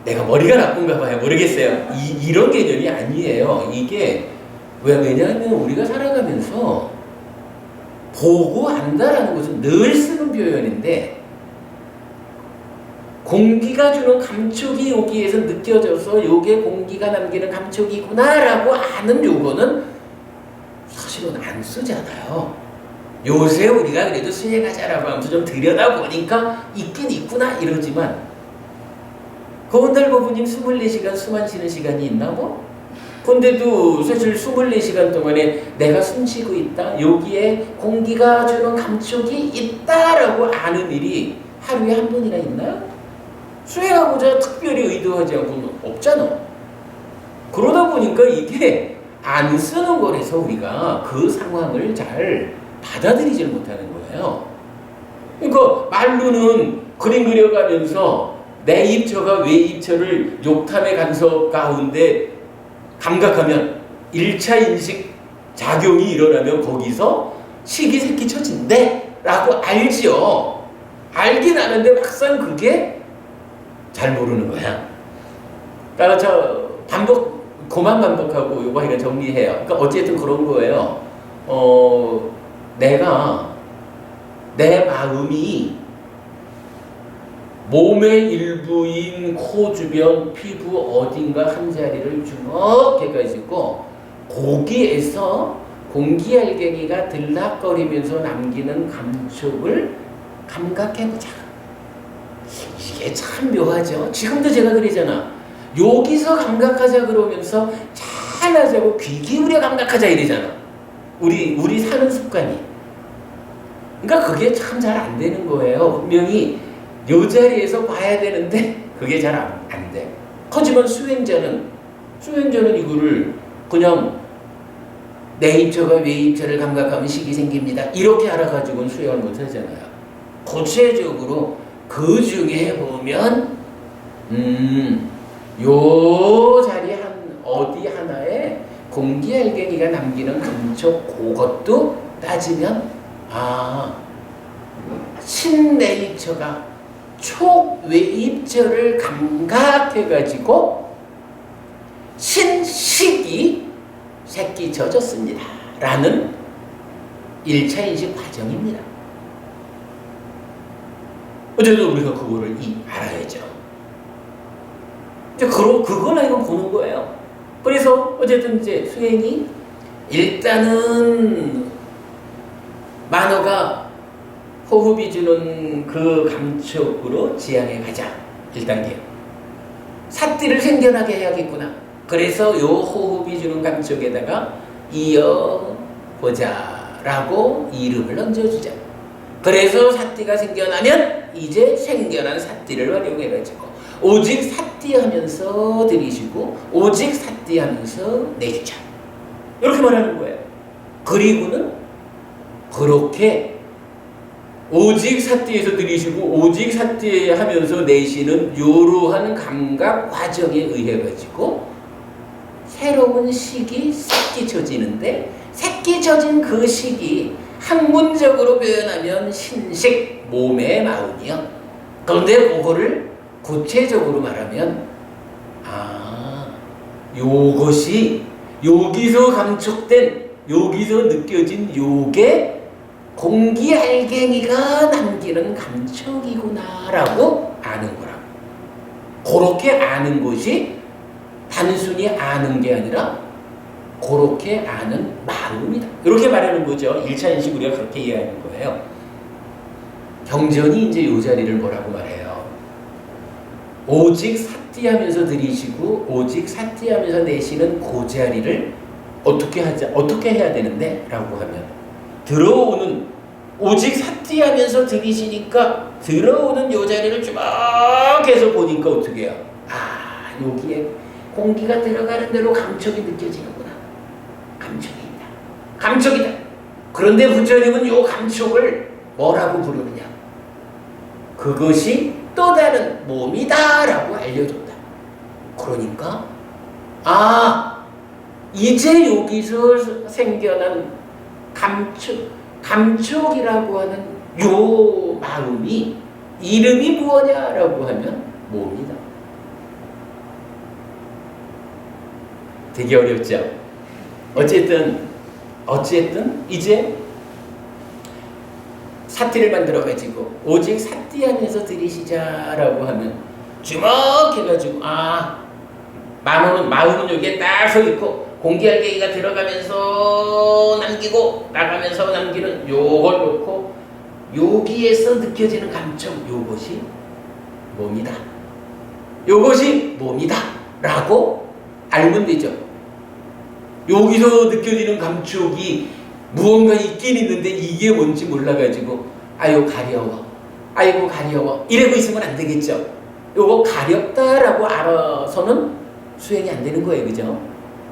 내가 머리가 나쁜가 봐요. 모르겠어요. 이런 개념이 아니에요. 이게 왜냐하면 우리가 살아가면서 보고 안다라는 것은 늘 쓰는 표현인데 공기가 주는 감촉이 여기에서 느껴져서 요게 공기가 남기는 감촉이구나라고 아는 요거는 사실은 안 쓰잖아요. 요새 우리가 그래도 수행하자라고 하면서 좀 들여다보니까 있긴 있구나 이러지만 고은달부부님 24시간 숨 안 쉬는 시간이 있나 뭐? 근데도 사실 24시간 동안에 내가 숨 쉬고 있다 여기에 공기가 주는 감촉이 있다라고 아는 일이 하루에 한 번이나 있나요? 수행하고자 특별히 의도하지 않고는 없잖아. 그러다 보니까 이게 안 쓰는 거라서 우리가 그 상황을 잘 받아들이질 못하는 거예요. 그러니까 말로는 그림 그려가면서 내 입처가 외 입처를 욕탐의 간섭 가운데 감각하면 1차 인식 작용이 일어나면 거기서 식이새끼 처진대 라고 알지요. 알긴 아는데 막상 그게 잘 모르는 거야. 따라서 그만 반복하고 요거 하니까 정리해요. 그러니까 어쨌든 그런 거예요. 내가 내 마음이 몸의 일부인 코 주변 피부 어딘가 한 자리를 주먹 해가지고 거기에서 공기알갱이가 들락거리면서 남기는 감촉을 감각해보자. 이게 참 묘하죠. 지금도 제가 그러잖아. 여기서 감각하자 그러면서 잘하자고 귀 기울여 감각하자 이러잖아. 우리 사는 습관이. 그러니까 그게 참 잘 안 되는 거예요. 분명히 요 자리에서 봐야 되는데 그게 잘 안 돼. 하지만 수행자는 이거를 그냥 내입처가 외입처를 감각하면 식이 생깁니다. 이렇게 알아가지고는 수행을 못 하잖아요. 구체적으로 그 중에 보면 요 자리 어디 하나에 공기알갱이가 남기는 감촉 그것도 따지면 신내입처가 촉외입처를 감각해가지고 신식이 새끼 젖었습니다 라는 1차 인식 과정입니다. 어쨌든 우리가 그거를 알아야죠. 이제 그걸 알고 보는 거예요. 그래서 어쨌든 이제 수행이 일단은 만호가 호흡이 주는 그 감촉으로 지향해 가자. 1단계. 삿띠를 생겨나게 해야겠구나. 그래서 요 호흡이 주는 감촉에다가 이어보자 라고 이름을 얹어주자. 그래서 삿띠가 생겨나면 이제 생겨난 삿띠를 활용해가지고 오직 삿띠 하면서 들이쉬고 오직 삿띠 하면서 내쉬자. 이렇게 말하는 거예요. 그리고는 그렇게 오직 삿띠에서 들이쉬고 오직 삿띠 하면서 내쉬는 이러한 감각 과정에 의해 가지고 새로운 식이 새끼 젖이는데 새끼 젖인 그 식이 학문적으로 표현하면 신식, 몸의 마음이요. 그런데 그거를 구체적으로 말하면 요것이 여기서 감촉된 여기서 느껴진 요게 공기알갱이가 남기는 감촉이구나 라고 아는 거라고. 그렇게 아는 것이 단순히 아는 게 아니라 그렇게 아는 마음이다. 이렇게 말하는 거죠. 1차 인식 우리가 그렇게 이해하는 거예요. 경전이 이제 이 자리를 뭐라고 말해요? 오직 삿띠하면서 들이쉬고 오직 삿띠하면서 내쉬는 그 자리를 어떻게 해야 되는데? 라고 하면 들어오는 오직 삿띠하면서 들이쉬니까 들어오는 요 자리를 쭉 해서 보니까 어떻게 해요? 여기에 공기가 들어가는 대로 감촉이 느껴지는구나. 감촉이다. 그런데 부처님은 요 감촉을 뭐라고 부르느냐? 그것이 또 다른 몸이다 라고 알려줬다. 그러니까 이제 여기서 생겨난 감촉이라고 하는 요 마음이 이름이 무엇냐라고 하면 몸이다. 되게 어렵죠? 어쨌든 이제 삿띠를 만들어가지고 오직 삿띠 하면서 들이쉬자라고 하면 주먹해가지고 마음은 여기에 딱 서 있고 공기알갱이가 들어가면서 남기고 나가면서 남기는 요걸 놓고 여기에서 느껴지는 감촉 요것이 몸이다. 라고 알면 되죠. 여기서 느껴지는 감촉이 무언가 있긴 있는데 이게 뭔지 몰라가지고 아이고 가려워 이러고 있으면 안 되겠죠. 요거 가렵다라고 알아서는 수행이 안 되는 거예요. 그죠?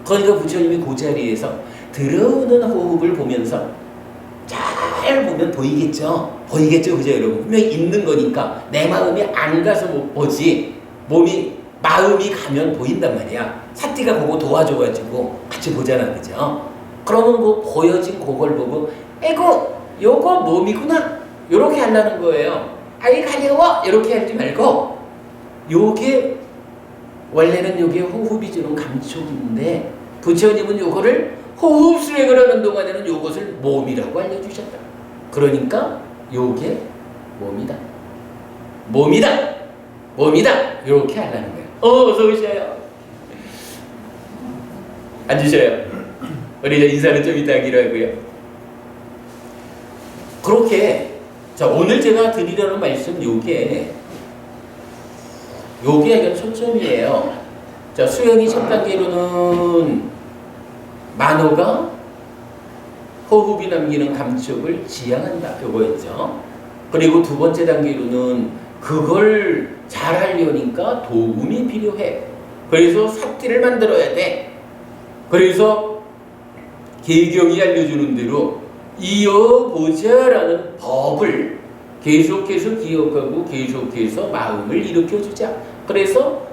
그러니까 부처님이 그 자리에서 들어오는 호흡을 보면서 잘 보면 보이겠죠? 그죠 여러분? 분명히 있는 거니까 내 마음이 안 가서 못 보지 마음이 가면 보인단 말이야. 삿띠가 그거 도와줘가지고 같이 보잖아. 그죠? 그러면 그 보여진 그걸 보고 아이고 요거 몸이구나 요렇게 하려는 거예요. 아이 가려워 이렇게 하지 말고 요게 원래는 요게 호흡이 주는 감촉인데 부처님은 요거를 호흡 수행을 하는 동안에는 요것을 몸이라고 알려주셨다. 그러니까 요게 몸이다 이렇게 하려는 거예요. 어서 오셔요. 앉으셔요. 우리 이제 인사를 좀 이따 하기로 하고요. 그렇게 오늘 제가 드리려는 말씀 요게 약간 초점이에요. 수행이 첫 단계로는 만호가 호흡이 남기는 감촉을 지향한다. 요거였죠. 그리고 두 번째 단계로는 그걸 잘 하려니까 도움이 필요해. 그래서 삿띠를 만들어야 돼. 그래서 계경이 알려주는 대로 이어보자라는 법을 계속해서 기억하고 계속해서 마음을 일으켜주자. 그래서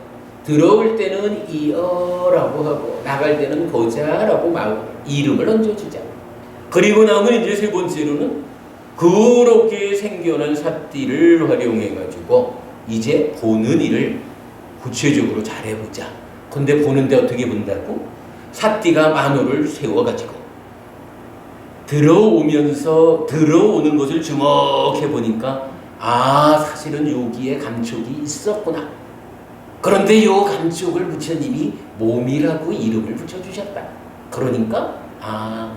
들어올 때는 이어라고 하고 나갈 때는 보자라고 마음 이름을 얹어주자. 그리고 나면 이제 세 번째로는 그렇게 생겨난 삿띠를 활용해가지고 이제 보는 일을 구체적으로 잘해보자. 근데 보는데 어떻게 본다고? 삿띠가 만호를 세워가지고 들어오는 것을 주목해 보니까 아, 사실은 여기에 감촉이 있었구나. 그런데 요 감촉을 부처님이 몸이라고 이름을 붙여주셨다. 그러니까 아,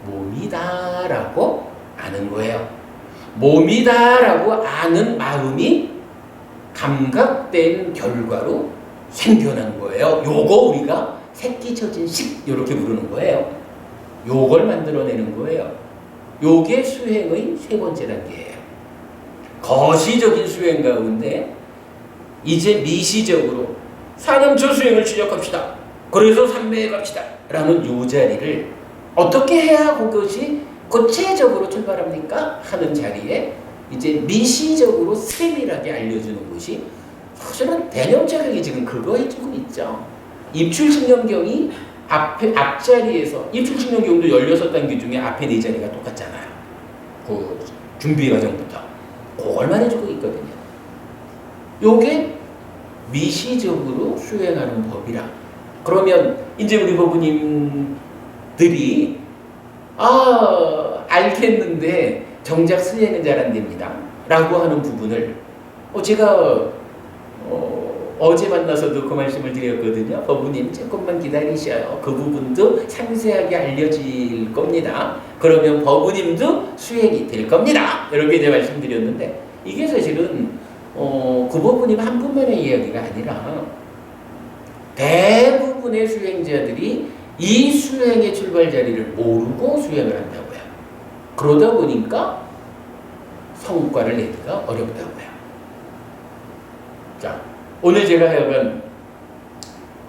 몸이다라고 아는 거예요. 몸이다라고 아는 마음이 감각된 결과로 생겨난 거예요. 요거 우리가 새끼처진식 이렇게 부르는 거예요. 요걸 만들어내는 거예요. 요게 수행의 세 번째 단계예요. 거시적인 수행 가운데 이제 미시적으로 사람처 수행을 시작합시다. 그래서 삼매에 갑시다. 라는 요 자리를 어떻게 해야 그것이 구체적으로 출발합니까? 하는 자리에 이제 미시적으로 세밀하게 알려주는 것이 사실은 대념자격이 지금 그거 해주고 있죠. 입출신념경이 앞자리에서 입출신념경도 16단계 중에 앞에 4자리가 똑같잖아요. 그 준비 과정부터 그걸만 해주고 있거든요. 요게 미시적으로 수행하는 법이라. 그러면 이제 우리 법부님들이 알겠는데 정작 수행은 잘 안 됩니다 라고 하는 부분을 제가 어제 만나서도 그 말씀을 드렸거든요. 법부님 조금만 기다리셔요. 그 부분도 상세하게 알려질 겁니다. 그러면 법부님도 수행이 될 겁니다. 이렇게 이제 말씀드렸는데 이게 사실은 그 법부님 한 분만의 이야기가 아니라 대부분의 수행자들이 이 수행의 출발 자리를 모르고 수행을 한다고요. 그러다 보니까 성과를 내기가 어렵다고요. 자, 오늘 제가 하여간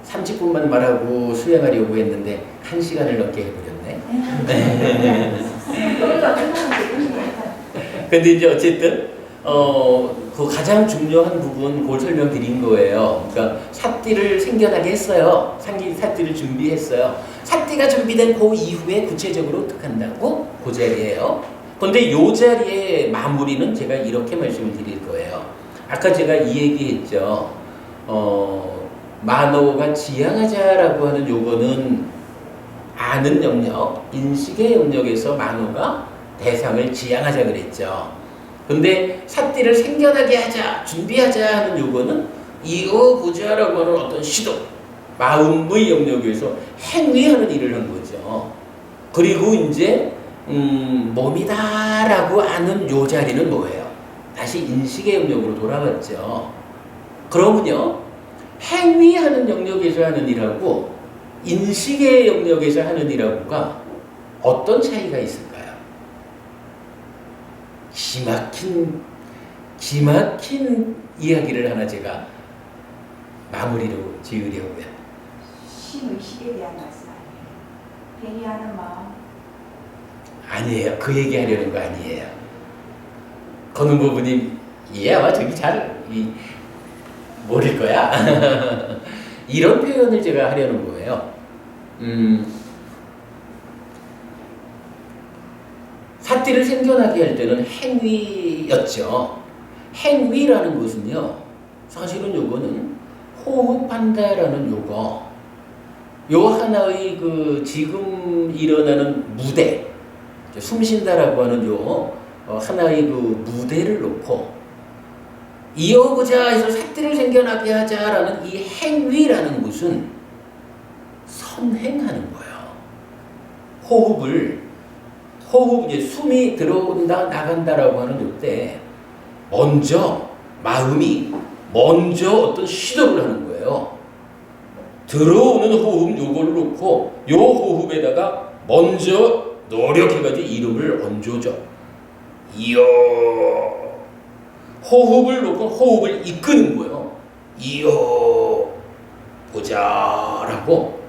30분만 말하고 수행하려고 했는데 1시간을 넘게 해버렸네. 근데 이제 어쨌든 그 가장 중요한 부분 그걸 설명드린 거예요. 그러니까 삿띠를 생겨나게 했어요. 삿띠를 준비했어요. 삿띠가 준비된 그 이후에 구체적으로 어떻게 한다고? 그 자리예요. 근데 요 자리의 마무리는 제가 이렇게 말씀을 드릴 거예요. 아까 제가 이 얘기했죠. 만호가 지향하자라고 하는 요거는 아는 영역, 인식의 영역에서 만호가 대상을 지향하자 그랬죠. 근데 삿띠를 생겨나게 하자, 준비하자 하는 요거는 이어보자라고 하는 어떤 시도, 마음의 영역에서 행위하는 일을 한 거죠. 그리고 이제 몸이다라고 아는 요 자리는 뭐예요? 다시 인식의 영역으로 돌아갔죠. 그러면요, 행위하는 영역에서 하는 일하고 인식의 영역에서 하는 일하고가 어떤 차이가 있을까요? 기막힌 이야기를 하나 제가 마무리로 지으려고요. 신의식에 대한 말씀 아니에요. 회의하는 마음. 아니에요. 그 얘기하려는 거 아니에요. 건우 부부님 아마 저기 잘 모를 거야. 이런 표현을 제가 하려는 거예요. 삿띠를 생겨나게 할 때는 행위였죠. 행위라는 것은요, 사실은 요거는 호흡한다라는 요 하나의 그 지금 일어나는 무대, 숨 쉰다라고 하는 하나의 그 무대를 놓고 이어보자 해서 삿띠를 생겨나게 하자라는 이 행위라는 것은 선행하는 거예요. 이제 숨이 들어온다 나간다라고 하는 요때 마음이 먼저 어떤 시도를 하는 거예요. 들어오는 호흡 요걸 놓고 요 호흡에다가 먼저 노력해가지고 이름을 얹어줘. 이어. 호흡을 놓고 호흡을 이끄는 거예요. 이어 보자라고.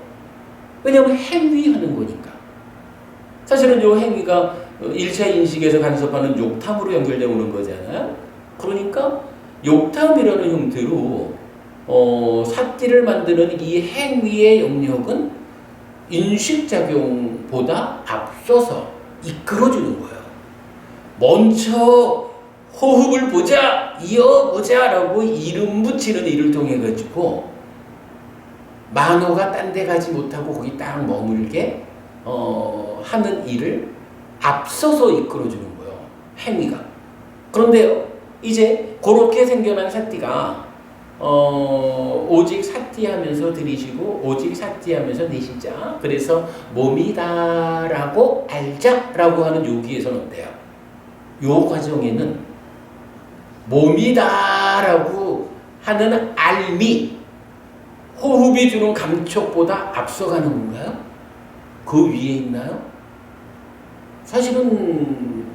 왜냐하면 행위하는 거니까. 사실은 이 행위가 1차 인식에서 간섭하는 욕탐으로 연결되어 오는 거잖아요. 그러니까 욕탐이라는 형태로 사띠를 만드는 이 행위의 영역은 인식작용보다 앞서서 이끌어주는 거예요. 먼저 호흡을 보자, 이어보자 라고 이름 붙이는 일을 통해 가지고 만호가 딴 데 가지 못하고 거기 딱 머물게 하는 일을 앞서서 이끌어주는 거예요. 행위가. 그런데요, 이제 그렇게 생겨난 사띠가 오직 사띠하면서 들이쉬고 오직 사띠하면서 내쉬자. 그래서 몸이다라고 알자라고 하는 요기에서는 어때요? 요 과정에는 몸이다라고 하는 알미, 호흡이 주는 감촉보다 앞서가는 건가요? 그 위에 있나요? 사실은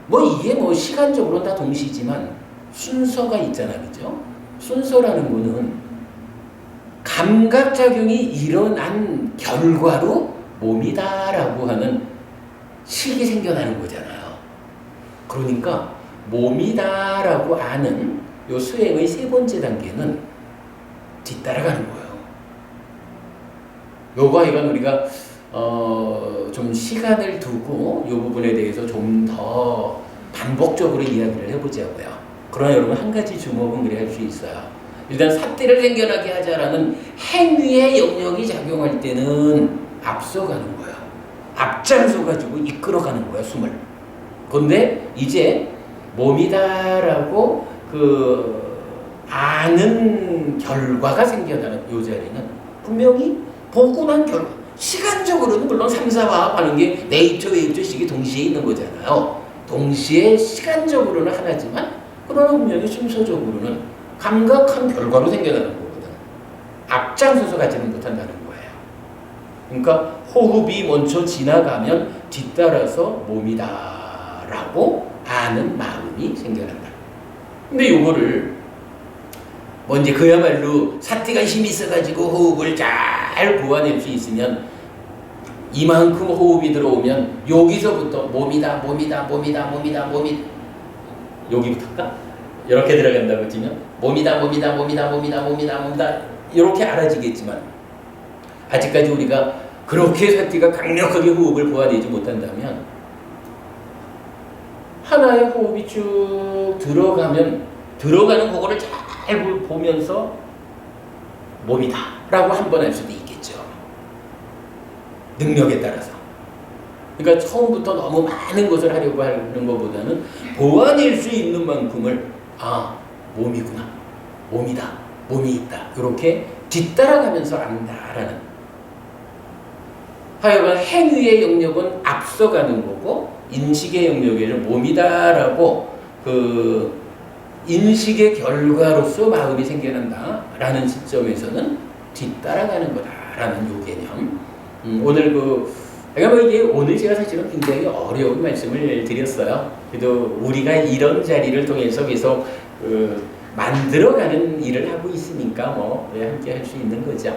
이게 시간적으로는 다 동시지만 순서가 있잖아, 그죠? 순서라는 거는 감각작용이 일어난 결과로 몸이다라고 하는 식이 생겨나는 거잖아요. 그러니까 몸이다라고 아는 요 수행의 세 번째 단계는 뒤따라가는 거예요. 요거 이건 우리가 좀 시간을 두고 이 부분에 대해서 좀 더 반복적으로 이야기를 해보자고요. 그러나 여러분 한 가지 주목은 그래 할 수 있어요. 일단 사띠를 생겨나게 하자라는 행위의 영역이 작용할 때는 앞서가는 거예요. 앞장서 가지고 이끌어가는 거예요, 숨을. 그런데 이제 몸이다라고 아는 결과가 생겨나는 요 자리는 분명히 보고 난 결과, 시간적으로는 물론 3, 4화합 하는 게 네이처, 웨이처식이 동시에 있는 거잖아요. 동시에 시간적으로는 하나지만 그러나 분명히 순서적으로는 감각한 결과로 생겨나는 거거든. 앞장서서 가지는 못한다는 거예요. 그러니까 호흡이 먼저 지나가면 뒤따라서 몸이다라고 아는 마음이 생겨난다. 근데 요거를 이제 그야말로 사띠가 힘이 있어가지고 호흡을 잘 보완할 수 있으면 이만큼 호흡이 들어오면 여기서부터 몸이다 여기부터일까? 이렇게 들어간다고 치면 몸이다 이렇게 알아지겠지만 아직까지 우리가 그렇게 사띠가 강력하게 호흡을 보완하지 못한다면 하나의 호흡이 쭉 들어가는 그거를 잘 보면서 몸이다 라고 한 번 할 수도 있겠죠. 능력에 따라서. 그러니까 처음부터 너무 많은 것을 하려고 하는 것보다는 보완할 수 있는 만큼을 몸이구나, 몸이다, 몸이 있다 이렇게 뒤따라가면서 안다라는. 하여간 행위의 영역은 앞서가는 거고 인식의 영역에는 몸이다라고 인식의 결과로서 마음이 생겨난다라는 시점에서는 뒤따라가는 거다라는 요 개념. 오늘 이게 오늘 제가 사실은 굉장히 어려운 말씀을 드렸어요. 그래도 우리가 이런 자리를 통해서 계속 만들어가는 일을 하고 있으니까 함께 할 수 있는 거죠.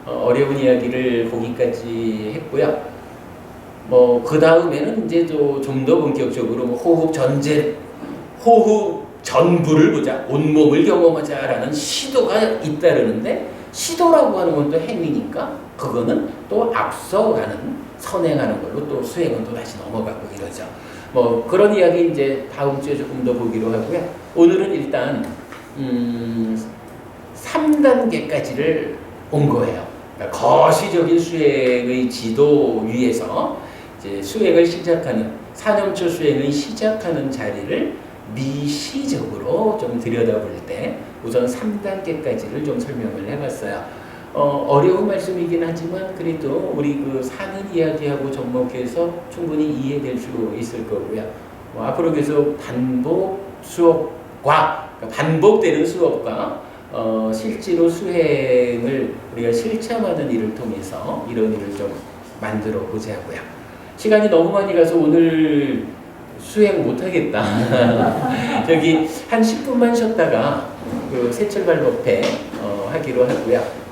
어려운 이야기를 거기까지 했고요. 그 다음에는 이제 좀 더 본격적으로 호흡 전부를 보자, 온몸을 경험하자라는 시도가 잇따르는데 시도라고 하는 건 또 행위니까 그거는 또 앞서가는 선행하는 걸로 또 수행은 또 다시 넘어가고 이러죠. 그런 이야기 이제 다음 주에 조금 더 보기로 하고요. 오늘은 일단 3단계까지를 온 거예요. 그러니까 거시적인 수행의 지도 위에서 이제 수행을 시작하는 사념초 수행을 시작하는 자리를 미시적으로 좀 들여다볼 때 우선 3단계까지를 좀 설명을 해봤어요. 어려운 말씀이긴 하지만 그래도 우리 사는 이야기하고 접목해서 충분히 이해될 수 있을 거고요. 앞으로 계속 반복 수업과 반복되는 수업과 실제로 수행을 우리가 실천하는 일을 통해서 이런 일을 좀 만들어 보자고요. 시간이 너무 많이 가서 오늘 수행 못하겠다. 저기 한 10분만 쉬었다가 그 새철발법회 하기로 하고요.